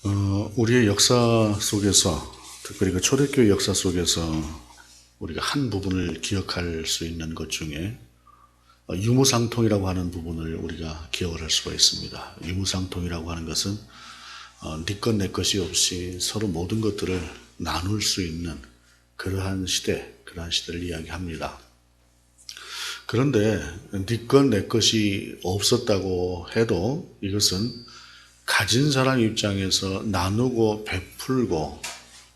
우리의 역사 속에서, 특별히 그 초대교회 역사 속에서 우리가 한 부분을 기억할 수 있는 것 중에 유무상통이라고 하는 부분을 우리가 기억을 할 수가 있습니다. 유무상통이라고 하는 것은 네 것 내 것이 없이 서로 모든 것들을 나눌 수 있는 그러한 시대를 이야기합니다. 그런데 네 것 내 것이 없었다고 해도 이것은 가진 사람 입장에서 나누고 베풀고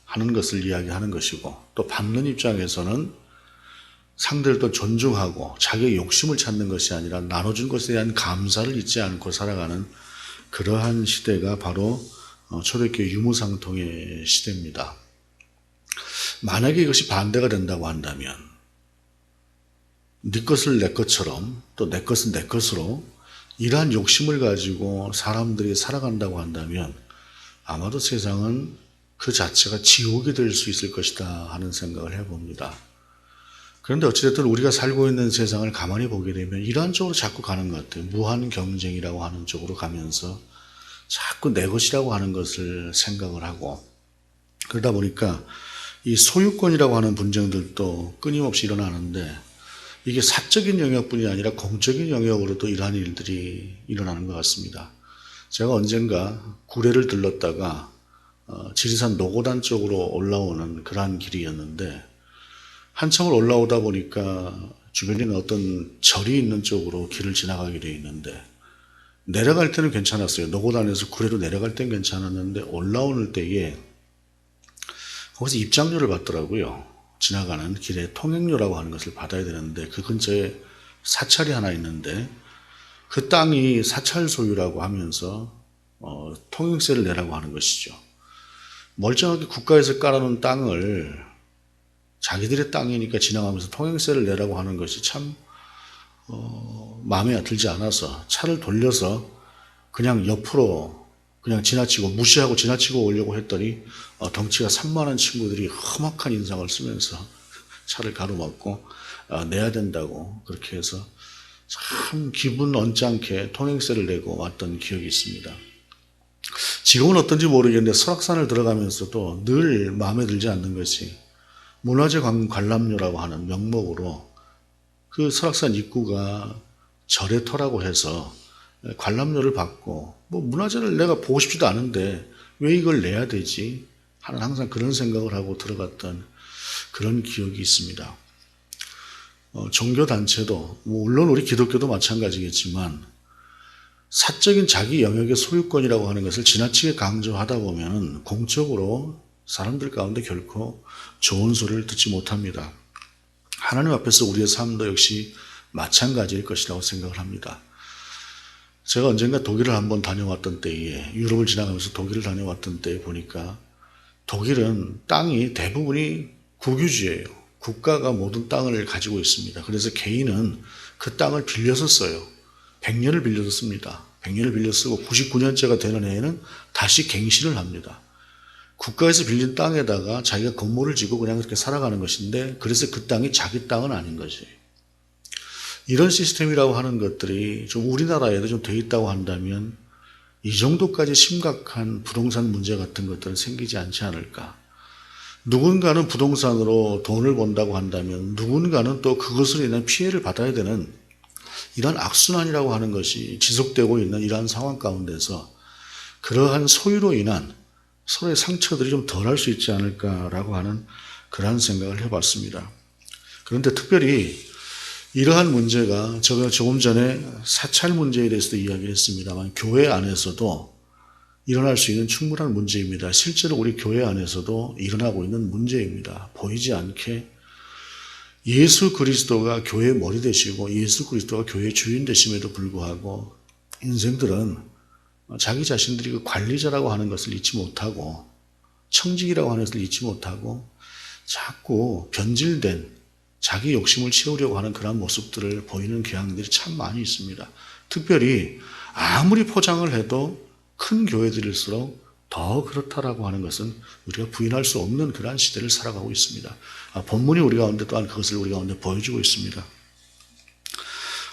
하는 것을 이야기하는 것이고, 또 받는 입장에서는 상대를 또 존중하고 자기의 욕심을 찾는 것이 아니라 나눠준 것에 대한 감사를 잊지 않고 살아가는 그러한 시대가 바로 초대교회 유무상통의 시대입니다. 만약에 이것이 반대가 된다고 한다면, 네 것을 내 것처럼 또 내 것은 내 것으로 이러한 욕심을 가지고 사람들이 살아간다고 한다면 아마도 세상은 그 자체가 지옥이 될 수 있을 것이다 하는 생각을 해봅니다. 그런데 어찌됐든 우리가 살고 있는 세상을 가만히 보게 되면 이러한 쪽으로 자꾸 가는 것 같아요. 무한 경쟁이라고 하는 쪽으로 가면서 자꾸 내 것이라고 하는 것을 생각을 하고, 그러다 보니까 이 소유권이라고 하는 분쟁들도 끊임없이 일어나는데, 이게 사적인 영역뿐이 아니라 공적인 영역으로도 이러한 일들이 일어나는 것 같습니다. 제가 언젠가 구례를 들렀다가 지리산 노고단 쪽으로 올라오는 그러한 길이었는데, 한참을 올라오다 보니까 주변에는 어떤 절이 있는 쪽으로 길을 지나가게 되어 있는데, 내려갈 때는 괜찮았어요. 노고단에서 구례로 내려갈 때는 괜찮았는데 올라오는 때에 거기서 입장료를 받더라고요. 지나가는 길에 통행료라고 하는 것을 받아야 되는데, 그 근처에 사찰이 하나 있는데 그 땅이 사찰 소유라고 하면서 통행세를 내라고 하는 것이죠. 멀쩡하게 국가에서 깔아놓은 땅을 자기들의 땅이니까 지나가면서 통행세를 내라고 하는 것이 참 마음에 들지 않아서 차를 돌려서 그냥 옆으로 그냥 지나치고 무시하고 지나치고 오려고 했더니 덩치가 산만한 친구들이 험악한 인상을 쓰면서 차를 가로막고 내야 된다고 그렇게 해서 참 기분 언짢게 통행세를 내고 왔던 기억이 있습니다. 지금은 어떤지 모르겠는데 설악산을 들어가면서도 늘 마음에 들지 않는 것이, 문화재 관람료라고 하는 명목으로 그 설악산 입구가 절의 터라고 해서 관람료를 받고, 뭐 문화재를 내가 보고 싶지도 않은데 왜 이걸 내야 되지 하는 항상 그런 생각을 하고 들어갔던 그런 기억이 있습니다. 종교단체도 물론 우리 기독교도 마찬가지겠지만 사적인 자기 영역의 소유권이라고 하는 것을 지나치게 강조하다 보면 공적으로 사람들 가운데 결코 좋은 소리를 듣지 못합니다. 하나님 앞에서 우리의 삶도 역시 마찬가지일 것이라고 생각을 합니다. 제가 언젠가 독일을 한번 다녀왔던 때에, 유럽을 지나가면서 독일을 다녀왔던 때에 보니까 독일은 땅이 대부분이 국유지예요. 국가가 모든 땅을 가지고 있습니다. 그래서 개인은 그 땅을 빌려서 써요. 100년을 빌려서 씁니다. 100년을 빌려 쓰고 99년째가 되는 해에는 다시 갱신을 합니다. 국가에서 빌린 땅에다가 자기가 건물을 짓고 그냥 그렇게 살아가는 것인데, 그래서 그 땅이 자기 땅은 아닌 거지. 이런 시스템이라고 하는 것들이 좀 우리나라에도 좀 돼 있다고 한다면 이 정도까지 심각한 부동산 문제 같은 것들은 생기지 않지 않을까. 누군가는 부동산으로 돈을 번다고 한다면 누군가는 또 그것으로 인한 피해를 받아야 되는 이런 악순환이라고 하는 것이 지속되고 있는 이러한 상황 가운데서 그러한 소유로 인한 서로의 상처들이 좀 덜할 수 있지 않을까라고 하는 그러한 생각을 해봤습니다. 그런데 특별히 이러한 문제가, 제가 조금 전에 사찰 문제에 대해서도 이야기를 했습니다만, 교회 안에서도 일어날 수 있는 충분한 문제입니다. 실제로 우리 교회 안에서도 일어나고 있는 문제입니다. 보이지 않게 예수 그리스도가 교회의 머리 되시고 예수 그리스도가 교회의 주인 되심에도 불구하고 인생들은 자기 자신들이 그 관리자라고 하는 것을 잊지 못하고 청직이라고 하는 것을 잊지 못하고 자꾸 변질된 자기 욕심을 채우려고 하는 그런 모습들을 보이는 경향들이 참 많이 있습니다. 특별히 아무리 포장을 해도 큰 교회들일수록 더 그렇다라고 하는 것은 우리가 부인할 수 없는 그러한 시대를 살아가고 있습니다. 본문이 우리 가운데 또한 그것을 우리 가운데 보여주고 있습니다.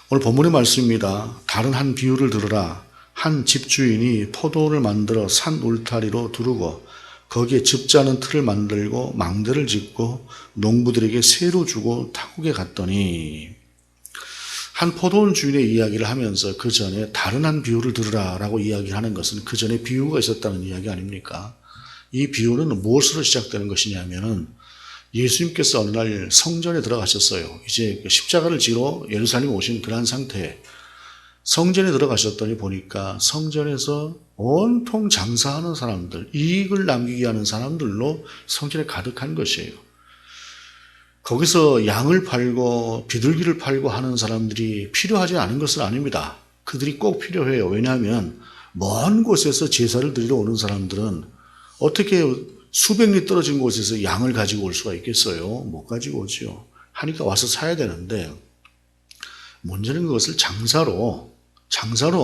오늘 본문의 말씀입니다. 다른 한 비유를 들으라. 한 집주인이 포도원을 만들어 산 울타리로 두르고 거기에 즙자는 틀을 만들고 망대를 짓고 농부들에게 새로 주고 타국에 갔더니, 한 포도원 주인의 이야기를 하면서 그 전에 다른 한 비유를 들으라 라고 이야기를 하는 것은 그 전에 비유가 있었다는 이야기 아닙니까? 이 비유는 무엇으로 시작되는 것이냐면은 예수님께서 어느 날 성전에 들어가셨어요. 이제 십자가를 지러 예루살렘에 오신 그러한 상태에 성전에 들어가셨더니 보니까 성전에서 온통 장사하는 사람들, 이익을 남기게 하는 사람들로 성전에 가득한 것이에요. 거기서 양을 팔고 비둘기를 팔고 하는 사람들이 필요하지 않은 것은 아닙니다. 그들이 꼭 필요해요. 왜냐하면 먼 곳에서 제사를 드리러 오는 사람들은 어떻게 수백 리 떨어진 곳에서 양을 가지고 올 수가 있겠어요? 못 가지고 오죠. 하니까 와서 사야 되는데, 문제는 그것을 장사로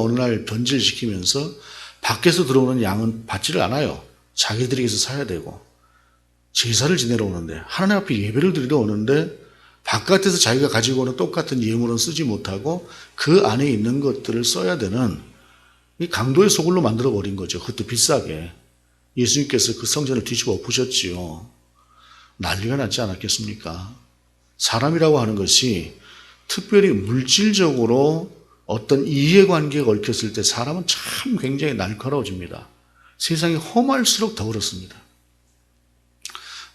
어느 날 변질시키면서 밖에서 들어오는 양은 받지를 않아요. 자기들에게서 사야 되고, 제사를 지내러 오는데, 하나님 앞에 예배를 드리러 오는데 바깥에서 자기가 가지고 오는 똑같은 예물은 쓰지 못하고 그 안에 있는 것들을 써야 되는 이 강도의 소굴로 만들어 버린 거죠. 그것도 비싸게. 예수님께서 그 성전을 뒤집어 엎으셨지요. 난리가 났지 않았겠습니까? 사람이라고 하는 것이 특별히 물질적으로 어떤 이해관계가 얽혔을 때 사람은 참 굉장히 날카로워집니다. 세상이 험할수록 더 그렇습니다.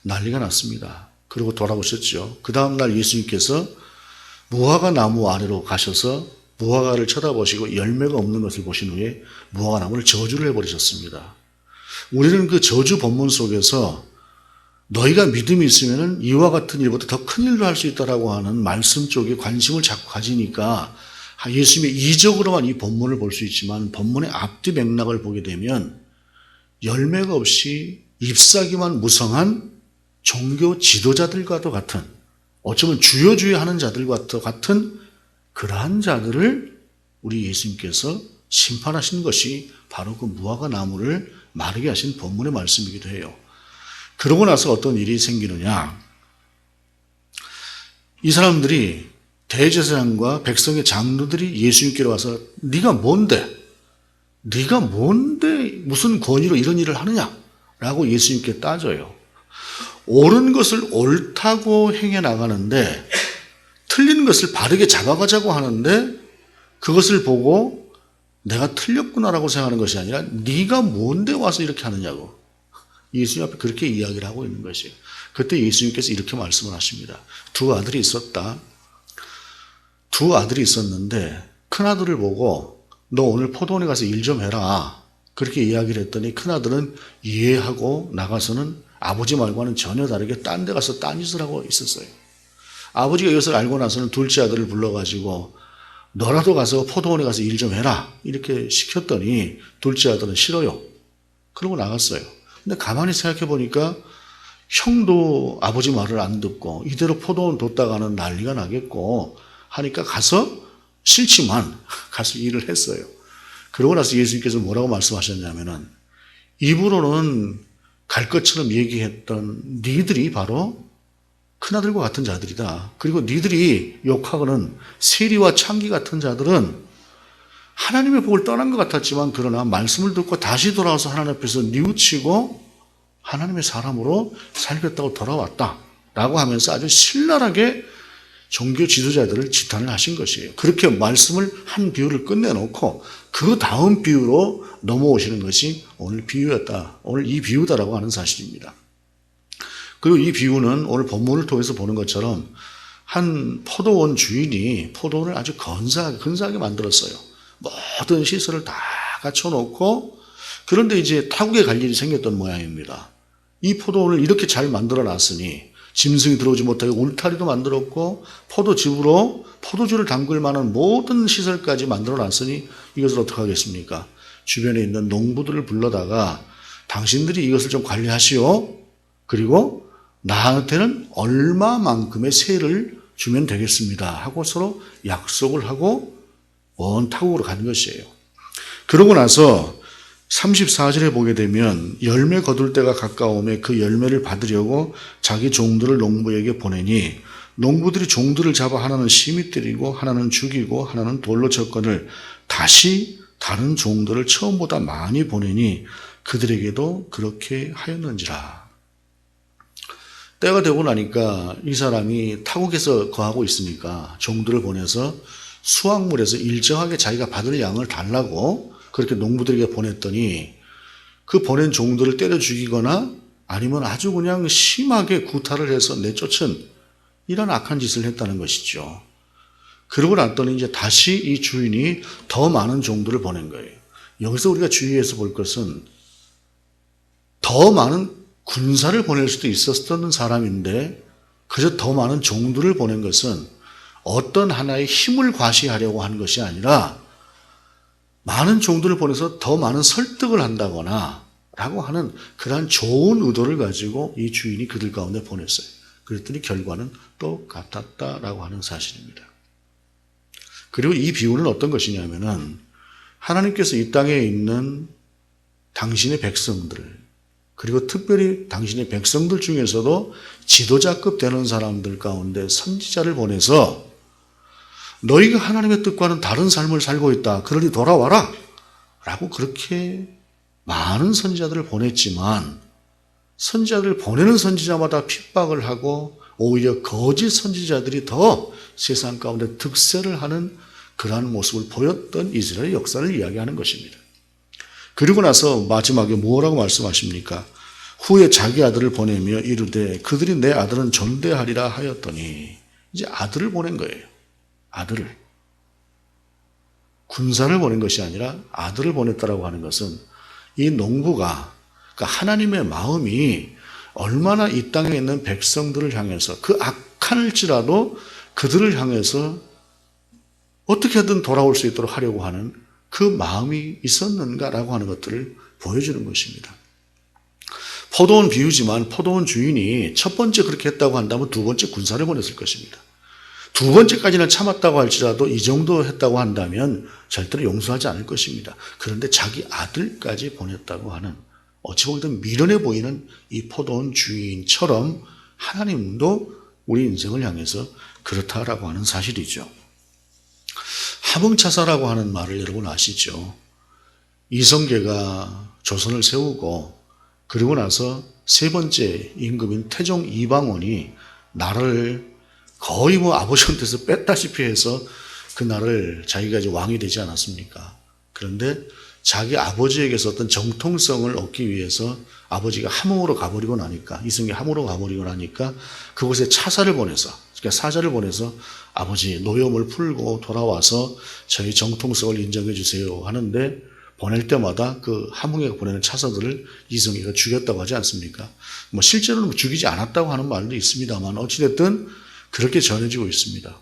난리가 났습니다. 그리고 돌아오셨죠. 그 다음날 예수님께서 무화과 나무 아래로 가셔서 무화과를 쳐다보시고 열매가 없는 것을 보신 후에 무화과 나무를 저주를 해버리셨습니다. 우리는 그 저주 본문 속에서 너희가 믿음이 있으면 이와 같은 일보다 더 큰 일도 할 수 있다라고 하는 말씀 쪽에 관심을 자꾸 가지니까 예수님의 이적으로만 이 본문을 볼 수 있지만 본문의 앞뒤 맥락을 보게 되면 열매가 없이 잎사귀만 무성한 종교 지도자들과도 같은, 어쩌면 주여주여하는 자들과도 같은 그러한 자들을 우리 예수님께서 심판하신 것이 바로 그 무화과 나무를 마르게 하신 본문의 말씀이기도 해요. 그러고 나서 어떤 일이 생기느냐. 이 사람들이, 대제사장과 백성의 장로들이 예수님께로 와서 네가 뭔데 무슨 권위로 이런 일을 하느냐라고 예수님께 따져요. 옳은 것을 옳다고 행해 나가는데 틀린 것을 바르게 잡아가자고 하는데 그것을 보고 내가 틀렸구나라고 생각하는 것이 아니라 네가 뭔데 와서 이렇게 하느냐고 예수님 앞에 그렇게 이야기를 하고 있는 것이에요. 그때 예수님께서 이렇게 말씀을 하십니다. 두 아들이 있었는데 큰아들을 보고 너 오늘 포도원에 가서 일 좀 해라 그렇게 이야기를 했더니 큰아들은 이해하고 나가서는 아버지 말고는 전혀 다르게 딴 데 가서 딴 짓을 하고 있었어요. 아버지가 이것을 알고 나서는 둘째 아들을 불러가지고 너라도 가서 포도원에 가서 일 좀 해라 이렇게 시켰더니 둘째 아들은 싫어요. 그러고 나갔어요. 근데 가만히 생각해 보니까 형도 아버지 말을 안 듣고 이대로 포도원 뒀다가는 난리가 나겠고 하니까 가서 싫지만 가서 일을 했어요. 그러고 나서 예수님께서 뭐라고 말씀하셨냐면은 입으로는 갈 것처럼 얘기했던 니들이 바로 큰아들과 같은 자들이다. 그리고 니들이 욕하고는 세리와 창기 같은 자들은 하나님의 복을 떠난 것 같았지만 그러나 말씀을 듣고 다시 돌아와서 하나님 앞에서 뉘우치고 하나님의 사람으로 살겠다고 돌아왔다 라고 하면서 아주 신랄하게 종교 지도자들을 지탄을 하신 것이에요. 그렇게 말씀을 한 비유를 끝내놓고 그 다음 비유로 넘어오시는 것이 오늘 비유였다. 오늘 이 비유다라고 하는 사실입니다. 그리고 이 비유는 오늘 본문을 통해서 보는 것처럼 한 포도원 주인이 포도원을 아주 근사하게 만들었어요. 모든 시설을 다 갖춰놓고 그런데 이제 타국에 갈 일이 생겼던 모양입니다. 이 포도원을 이렇게 잘 만들어 놨으니 짐승이 들어오지 못하게 울타리도 만들었고 포도즙으로 포도주를 담글 만한 모든 시설까지 만들어 놨으니 이것을 어떻게 하겠습니까? 주변에 있는 농부들을 불러다가 당신들이 이것을 좀 관리하시오. 그리고 나한테는 얼마만큼의 세를 주면 되겠습니다 하고 서로 약속을 하고 온 타국으로 간 것이에요. 그러고 나서 34절에 보게 되면 열매 거둘 때가 가까우며 그 열매를 받으려고 자기 종들을 농부에게 보내니 농부들이 종들을 잡아 하나는 심히 때리고 하나는 죽이고 하나는 돌로 쳤거늘 다시 다른 종들을 처음보다 많이 보내니 그들에게도 그렇게 하였는지라. 때가 되고 나니까 이 사람이 타국에서 거하고 있으니까 종들을 보내서 수확물에서 일정하게 자기가 받을 양을 달라고 그렇게 농부들에게 보냈더니 그 보낸 종들을 때려 죽이거나 아니면 아주 그냥 심하게 구타를 해서 내쫓은 이런 악한 짓을 했다는 것이죠. 그러고 났더니 이제 다시 이 주인이 더 많은 종들을 보낸 거예요. 여기서 우리가 주의해서 볼 것은 더 많은 군사를 보낼 수도 있었던 사람인데 그저 더 많은 종들을 보낸 것은 어떤 하나의 힘을 과시하려고 한 것이 아니라 많은 종들을 보내서 더 많은 설득을 한다거나 라고 하는 그러한 좋은 의도를 가지고 이 주인이 그들 가운데 보냈어요. 그랬더니 결과는 똑같았다라고 하는 사실입니다. 그리고 이 비유는 어떤 것이냐면은 하나님께서 이 땅에 있는 당신의 백성들, 그리고 특별히 당신의 백성들 중에서도 지도자급 되는 사람들 가운데 선지자를 보내서 너희가 하나님의 뜻과는 다른 삶을 살고 있다. 그러니 돌아와라. 라고 그렇게 많은 선지자들을 보냈지만 선지자들을 보내는 선지자마다 핍박을 하고 오히려 거짓 선지자들이 더 세상 가운데 득세를 하는 그러한 모습을 보였던 이스라엘 역사를 이야기하는 것입니다. 그리고 나서 마지막에 뭐라고 말씀하십니까? 후에 자기 아들을 보내며 이르되 그들이 내 아들은 존대하리라 하였더니 이제 아들을 보낸 거예요. 아들을. 군사를 보낸 것이 아니라 아들을 보냈다라고 하는 것은 이 농부가 그러니까 하나님의 마음이 얼마나 이 땅에 있는 백성들을 향해서 그 악할지라도 그들을 향해서 어떻게든 돌아올 수 있도록 하려고 하는 그 마음이 있었는가라고 하는 것들을 보여주는 것입니다. 포도원 비유지만 포도원 주인이 첫 번째 그렇게 했다고 한다면 두 번째 군사를 보냈을 것입니다. 두 번째까지는 참았다고 할지라도 이 정도 했다고 한다면 절대로 용서하지 않을 것입니다. 그런데 자기 아들까지 보냈다고 하는 어찌 보면 미련해 보이는 이 포도원 주인처럼 하나님도 우리 인생을 향해서 그렇다라고 하는 사실이죠. 하봉차사라고 하는 말을 여러분 아시죠? 이성계가 조선을 세우고 그리고 나서 세 번째 임금인 태종 이방원이 나라를 거의 아버지한테서 뺐다시피 해서 그 나라를 자기가 이제 왕이 되지 않았습니까? 그런데 자기 아버지에게서 어떤 정통성을 얻기 위해서 아버지가 함흥으로 가버리고 나니까 이성계 함흥으로 가버리고 나니까 그곳에 차사를 보내서 그러니까 사자를 보내서 아버지 노여움을 풀고 돌아와서 저희 정통성을 인정해 주세요 하는데 보낼 때마다 그 함흥에 보내는 차사들을 이성계가 죽였다고 하지 않습니까? 실제로는 죽이지 않았다고 하는 말도 있습니다만 어찌됐든 그렇게 전해지고 있습니다.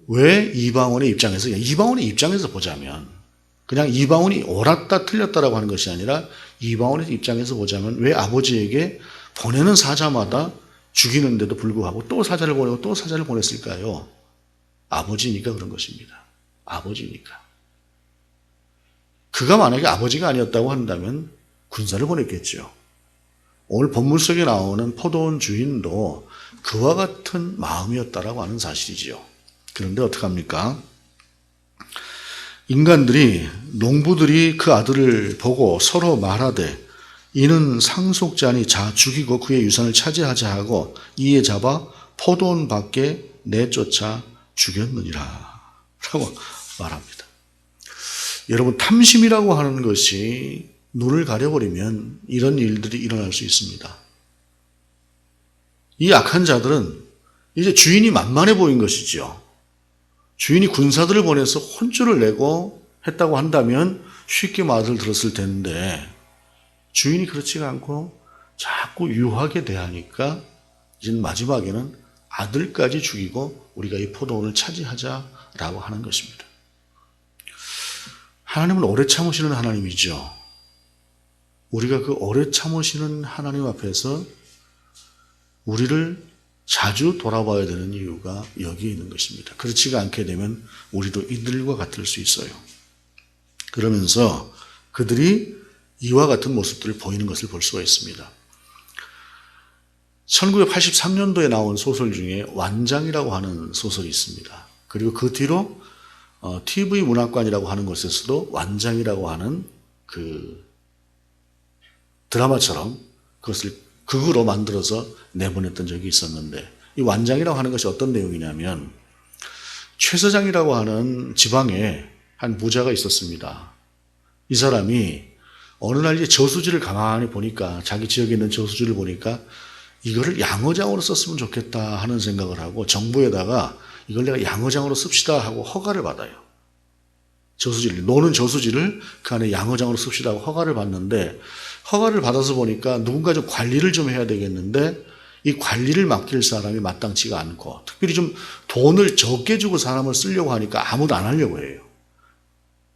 왜 이방원의 입장에서 보자면 그냥 이방원이 옳았다 틀렸다라고 하는 것이 아니라 이방원의 입장에서 보자면 왜 아버지에게 보내는 사자마다 죽이는데도 불구하고 또 사자를 보내고 또 사자를 보냈을까요? 아버지니까 그런 것입니다. 아버지니까. 그가 만약에 아버지가 아니었다고 한다면 군사를 보냈겠죠. 오늘 본문 속에 나오는 포도원 주인도 그와 같은 마음이었다라고 하는 사실이지요. 그런데 어떡합니까? 인간들이 농부들이 그 아들을 보고 서로 말하되 이는 상속자니 자 죽이고 그의 유산을 차지하자 하고 이에 잡아 포도원 밖에 내쫓아 죽였느니라 라고 말합니다. 여러분 탐심이라고 하는 것이 눈을 가려버리면 이런 일들이 일어날 수 있습니다. 이 악한 자들은 이제 주인이 만만해 보인 것이죠. 주인이 군사들을 보내서 혼쭐을 내고 했다고 한다면 쉽게 말을 들었을 텐데 주인이 그렇지가 않고 자꾸 유하게 대하니까 이제 마지막에는 아들까지 죽이고 우리가 이 포도원을 차지하자라고 하는 것입니다. 하나님은 오래 참으시는 하나님이죠. 우리가 그 오래 참으시는 하나님 앞에서 우리를 자주 돌아봐야 되는 이유가 여기에 있는 것입니다. 그렇지가 않게 되면 우리도 이들과 같을 수 있어요. 그러면서 그들이 이와 같은 모습들을 보이는 것을 볼 수가 있습니다. 1983년도에 나온 소설 중에 완장이라고 하는 소설이 있습니다. 그리고 그 뒤로 TV 문학관이라고 하는 곳에서도 완장이라고 하는 그 드라마처럼 그것을 극으로 만들어서 내보냈던 적이 있었는데, 이 완장이라고 하는 것이 어떤 내용이냐면, 최 서장이라고 하는 지방에 한 부자가 있었습니다. 이 사람이 어느 날 이제 저수지를 가만히 보니까, 자기 지역에 있는 저수지를 보니까 이거를 양어장으로 썼으면 좋겠다 하는 생각을 하고, 정부에다가 이걸 내가 양어장으로 씁시다 하고 허가를 받아요. 노는 저수지를 그 안에 양어장으로 씁시다 하고 허가를 받는데, 허가를 받아서 보니까 누군가 좀 관리를 좀 해야 되겠는데, 이 관리를 맡길 사람이 마땅치가 않고, 특별히 좀 돈을 적게 주고 사람을 쓰려고 하니까 아무도 안 하려고 해요.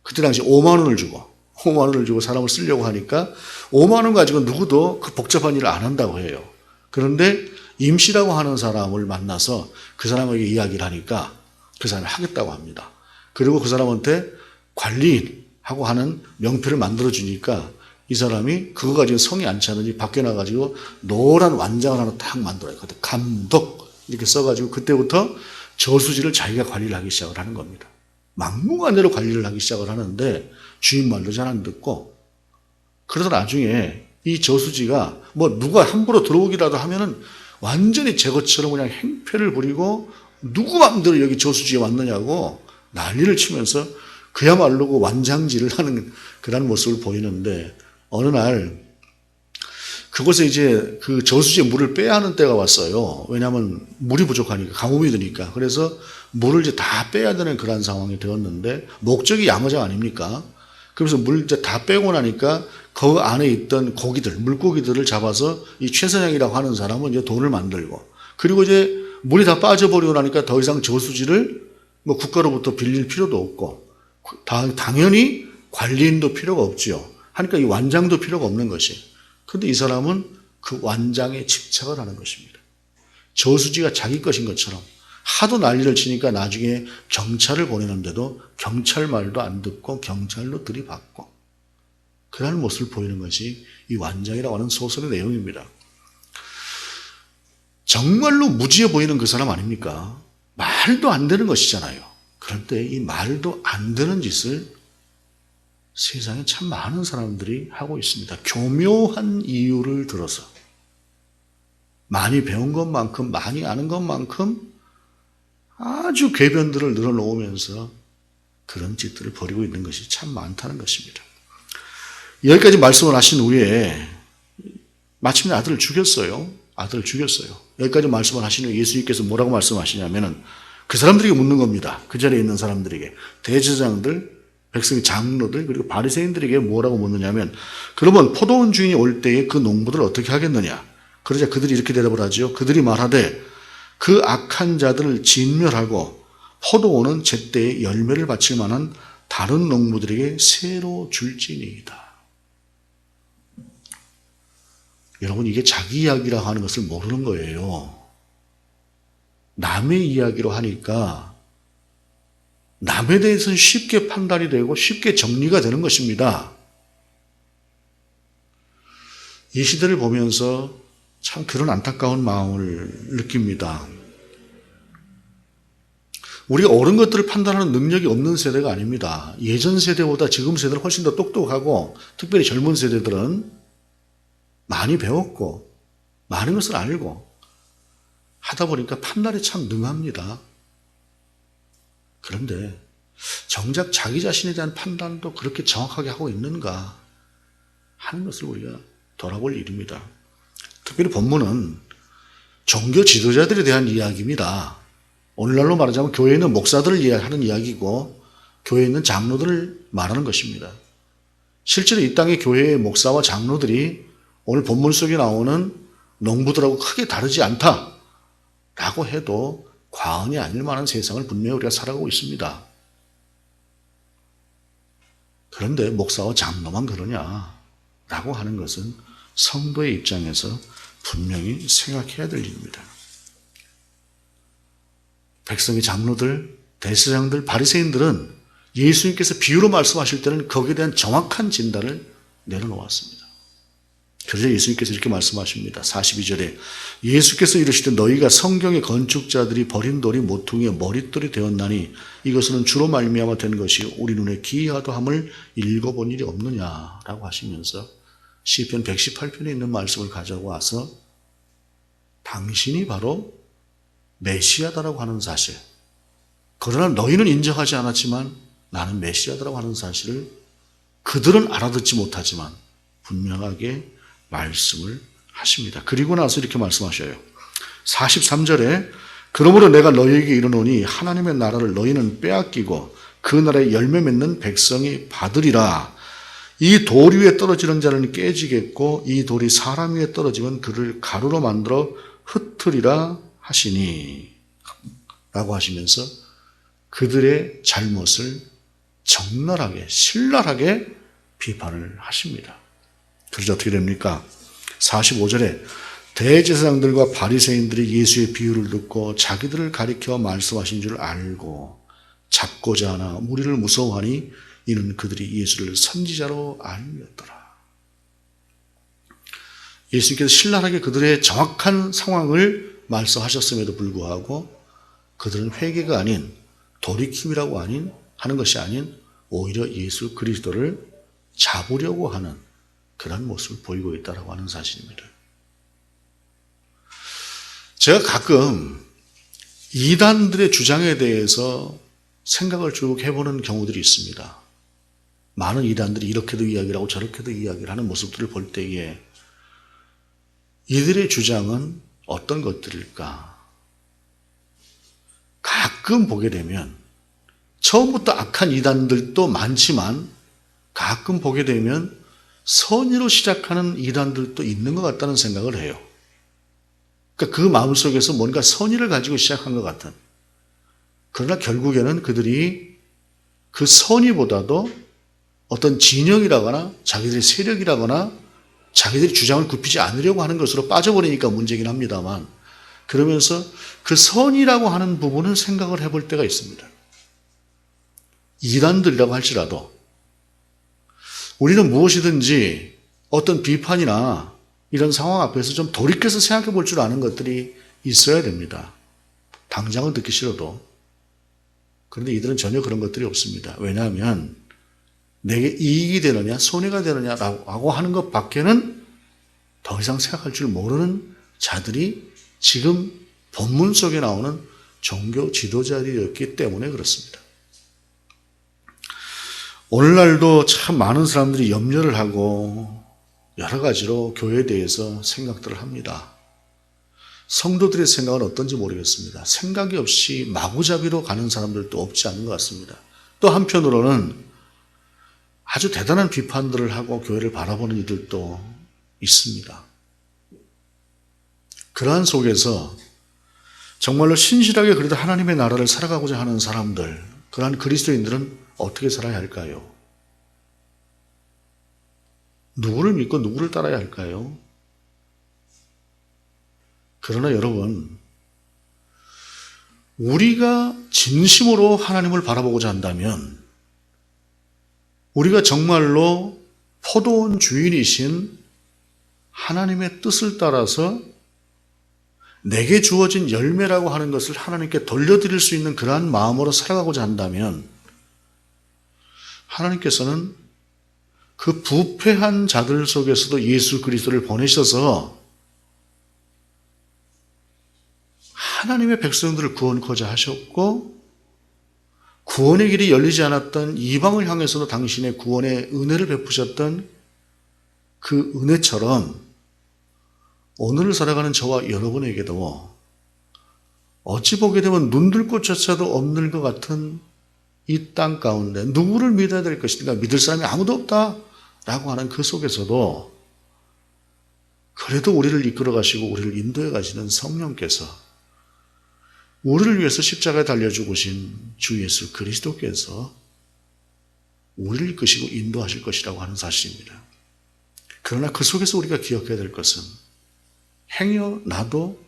그때 당시 5만 원을 주고 사람을 쓰려고 하니까 5만 원 가지고 누구도 그 복잡한 일을 안 한다고 해요. 그런데 임씨라고 하는 사람을 만나서 그 사람에게 이야기를 하니까 그 사람이 하겠다고 합니다. 그리고 그 사람한테 관리인하고 하는 명패를 만들어주니까 이 사람이 그거 가지고 성이 안 차는지 밖에 나가지고 노란 완장을 하나 딱 만들어요. 그때 감독 이렇게 써가지고 그때부터 저수지를 자기가 관리를 하기 시작을 하는 겁니다. 막무가내로 관리를 하기 시작을 하는데 주인 말도 잘 안 듣고, 그러다 나중에 이 저수지가 뭐 누가 함부로 들어오기라도 하면은 완전히 제것처럼 그냥 행패를 부리고 누구 마음대로 여기 저수지에 왔느냐고 난리를 치면서 그야말로 그 완장질을 하는 그런 모습을 보이는데, 어느 날 그곳에 이제 그 저수지에 물을 빼야 하는 때가 왔어요. 왜냐하면 물이 부족하니까, 가뭄이 드니까. 그래서 물을 이제 다 빼야 되는 그런 상황이 되었는데, 목적이 양어장 아닙니까? 그래서 물 이제 다 빼고 나니까 그 안에 있던 물고기들을 잡아서 이 최선영이라고 하는 사람은 이제 돈을 만들고, 그리고 이제 물이 다 빠져버리고 나니까 더 이상 저수지를 뭐 국가로부터 빌릴 필요도 없고, 당연히 관리인도 필요가 없지요. 하니까 이 완장도 필요가 없는 것이. 그런데 이 사람은 그 완장에 집착을 하는 것입니다. 저수지가 자기 것인 것처럼 하도 난리를 치니까 나중에 경찰을 보내는데도 경찰 말도 안 듣고 경찰로 들이받고, 그런 모습을 보이는 것이 이 완장이라고 하는 소설의 내용입니다. 정말로 무지해 보이는 그 사람 아닙니까? 말도 안 되는 것이잖아요. 그런데 이 말도 안 되는 짓을 세상에 참 많은 사람들이 하고 있습니다. 교묘한 이유를 들어서 많이 배운 것만큼, 많이 아는 것만큼 아주 궤변들을 늘어놓으면서 그런 짓들을 벌이고 있는 것이 참 많다는 것입니다. 여기까지 말씀을 하신 후에 마침내 아들을 죽였어요. 여기까지 말씀을 하신 후에 예수님께서 뭐라고 말씀하시냐면은 그 사람들에게 묻는 겁니다. 그 자리에 있는 사람들에게, 대제사장들, 백성의 장로들, 그리고 바리새인들에게 뭐라고 묻느냐면, 그러면 포도원 주인이 올 때에 그 농부들을 어떻게 하겠느냐? 그러자 그들이 이렇게 대답을 하죠. 그들이 말하되 그 악한 자들을 진멸하고 포도원은 제때에 열매를 바칠 만한 다른 농부들에게 새로 줄지니이다. 여러분, 이게 자기 이야기라 하는 것을 모르는 거예요. 남의 이야기로 하니까 남에 대해서는 쉽게 판단이 되고 쉽게 정리가 되는 것입니다. 이 시대를 보면서 참 그런 안타까운 마음을 느낍니다. 우리가 옳은 것들을 판단하는 능력이 없는 세대가 아닙니다. 예전 세대보다 지금 세대는 훨씬 더 똑똑하고, 특별히 젊은 세대들은 많이 배웠고 많은 것을 알고 하다 보니까 판단이 참 능합니다. 그런데 정작 자기 자신에 대한 판단도 그렇게 정확하게 하고 있는가 하는 것을 우리가 돌아볼 일입니다. 특별히 본문은 종교 지도자들에 대한 이야기입니다. 오늘날로 말하자면 교회에 있는 목사들을 하는 이야기고, 교회에 있는 장로들을 말하는 것입니다. 실제로 이 땅의 교회의 목사와 장로들이 오늘 본문 속에 나오는 농부들하고 크게 다르지 않다라고 해도 과언이 아닐 만한 세상을 분명히 우리가 살아가고 있습니다. 그런데 목사와 장로만 그러냐라고 하는 것은 성도의 입장에서 분명히 생각해야 될 일입니다. 백성의 장로들, 대제사장들, 바리새인들은 예수님께서 비유로 말씀하실 때는 거기에 대한 정확한 진단을 내려놓았습니다. 그래서 예수님께서 이렇게 말씀하십니다. 42절에 예수께서 이르시되 너희가 성경의 건축자들이 버린 돌이 모퉁이의 머릿돌이 되었나니 이것은 주로 말미암아 된 것이 우리 눈에 기이하도 함을 읽어본 일이 없느냐라고 하시면서 시편 118편에 있는 말씀을 가져와서 당신이 바로 메시아다라고 하는 사실, 그러나 너희는 인정하지 않았지만 나는 메시아다라고 하는 사실을 그들은 알아듣지 못하지만 분명하게 말씀을 하십니다. 그리고 나서 이렇게 말씀하셔요. 43절에 그러므로 내가 너희에게 이르노니 하나님의 나라를 너희는 빼앗기고 그 나라에 열매 맺는 백성이 받으리라. 이 돌 위에 떨어지는 자는 깨지겠고 이 돌이 사람 위에 떨어지면 그를 가루로 만들어 흩으리라 하시니 라고 하시면서 그들의 잘못을 적나라하게 신랄하게 비판을 하십니다. 그래서 어떻게 됩니까? 45절에 대제사장들과 바리새인들이 예수의 비유를 듣고 자기들을 가리켜 말씀하신 줄 알고 잡고자 하나 무리를 무서워하니 이는 그들이 예수를 선지자로 알렸더라. 예수님께서 신랄하게 그들의 정확한 상황을 말씀하셨음에도 불구하고 그들은 회개가 아닌 돌이킴이라고 하는 것이 아닌 오히려 예수 그리스도를 잡으려고 하는 그런 모습을 보이고 있다고 하는 사실입니다. 제가 가끔 이단들의 주장에 대해서 생각을 쭉 해보는 경우들이 있습니다. 많은 이단들이 이렇게도 이야기를 하고 저렇게도 이야기를 하는 모습들을 볼 때에 이들의 주장은 어떤 것들일까? 가끔 보게 되면 처음부터 악한 이단들도 많지만 가끔 보게 되면 선의로 시작하는 이단들도 있는 것 같다는 생각을 해요. 그러니까 그 마음속에서 뭔가 선의를 가지고 시작한 것 같은. 그러나 결국에는 그들이 그 선의보다도 어떤 진영이라거나 자기들의 세력이라거나 자기들이 주장을 굽히지 않으려고 하는 것으로 빠져버리니까 문제긴 합니다만 그러면서 그 선이라고 하는 부분은 생각을 해볼 때가 있습니다. 이단들이라고 할지라도 우리는 무엇이든지 어떤 비판이나 이런 상황 앞에서 좀 돌이켜서 생각해 볼 줄 아는 것들이 있어야 됩니다. 당장은 듣기 싫어도. 그런데 이들은 전혀 그런 것들이 없습니다. 왜냐하면 내게 이익이 되느냐 손해가 되느냐라고 하는 것 밖에는 더 이상 생각할 줄 모르는 자들이 지금 본문 속에 나오는 종교 지도자들이었기 때문에 그렇습니다. 오늘날도 참 많은 사람들이 염려를 하고 여러 가지로 교회에 대해서 생각들을 합니다. 성도들의 생각은 어떤지 모르겠습니다. 생각이 없이 마구잡이로 가는 사람들도 없지 않은 것 같습니다. 또 한편으로는 아주 대단한 비판들을 하고 교회를 바라보는 이들도 있습니다. 그러한 속에서 정말로 신실하게 그래도 하나님의 나라를 살아가고자 하는 사람들, 그러한 그리스도인들은 어떻게 살아야 할까요? 누구를 믿고 누구를 따라야 할까요? 그러나 여러분, 우리가 진심으로 하나님을 바라보고자 한다면 우리가 정말로 포도원 주인이신 하나님의 뜻을 따라서 내게 주어진 열매라고 하는 것을 하나님께 돌려드릴 수 있는 그러한 마음으로 살아가고자 한다면 하나님께서는 그 부패한 자들 속에서도 예수 그리스도를 보내셔서 하나님의 백성들을 구원코자 하셨고 구원의 길이 열리지 않았던 이방을 향해서도 당신의 구원의 은혜를 베푸셨던 그 은혜처럼 오늘을 살아가는 저와 여러분에게도 어찌 보게 되면 눈들 곳조차도 없는 것 같은 이 땅 가운데 누구를 믿어야 될 것인가 믿을 사람이 아무도 없다라고 하는 그 속에서도 그래도 우리를 이끌어 가시고 우리를 인도해 가시는 성령께서 우리를 위해서 십자가에 달려 죽으신 주 예수 그리스도께서 우리를 이끄시고 인도하실 것이라고 하는 사실입니다. 그러나 그 속에서 우리가 기억해야 될 것은 행여 나도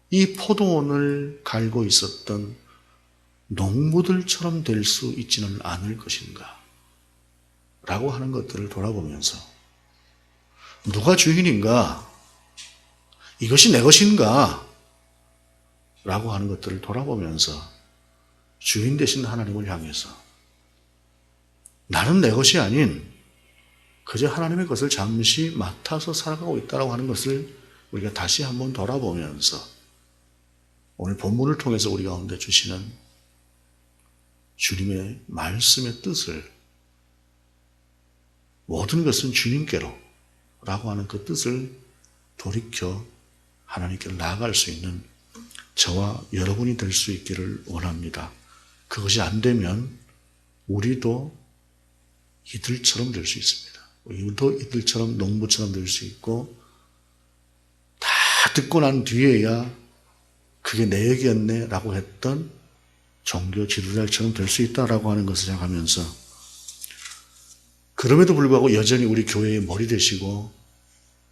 이 포도원을 갈고 있었던 농부들처럼 될 수 있지는 않을 것인가 라고 하는 것들을 돌아보면서 누가 주인인가? 이것이 내 것인가? 라고 하는 것들을 돌아보면서 주인 되신 하나님을 향해서 나는 내 것이 아닌 그저 하나님의 것을 잠시 맡아서 살아가고 있다고 하는 것을 우리가 다시 한번 돌아보면서 오늘 본문을 통해서 우리 가운데 주시는 주님의 말씀의 뜻을 모든 것은 주님께로 라고 하는 그 뜻을 돌이켜 하나님께로 나아갈 수 있는 저와 여러분이 될 수 있기를 원합니다. 그것이 안 되면 우리도 이들처럼 될 수 있습니다. 우리도 이들처럼 농부처럼 될 수 있고 다 듣고 난 뒤에야 그게 내 얘기였네 라고 했던 종교 지도자처럼 될 수 있다라고 하는 것을 생각하면서 그럼에도 불구하고 여전히 우리 교회의 머리 되시고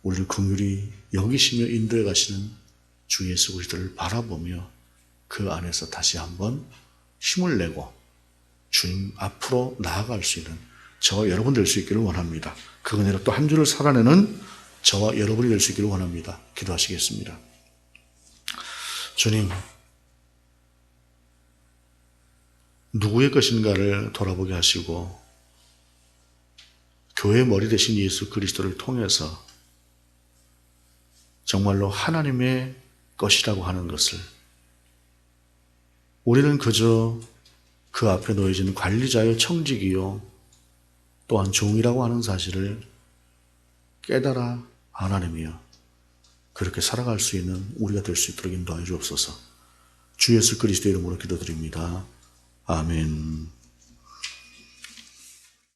우리를 긍휼히 여기시며 인도해 가시는 주 예수 그리스도를 바라보며 그 안에서 다시 한번 힘을 내고 주님 앞으로 나아갈 수 있는 저와 여러분 될 수 있기를 원합니다. 그 은혜로 또 한 주를 살아내는 저와 여러분이 될 수 있기를 원합니다. 기도하시겠습니다. 주님, 누구의 것인가를 돌아보게 하시고 교회의 머리 되신 예수 그리스도를 통해서 정말로 하나님의 것이라고 하는 것을 우리는 그저 그 앞에 놓여진 관리자요 청직이요 또한 종이라고 하는 사실을 깨달아 하나님이여 그렇게 살아갈 수 있는 우리가 될 수 있도록 인도하여 주옵소서. 주 예수 그리스도의 이름으로 기도드립니다. 아멘.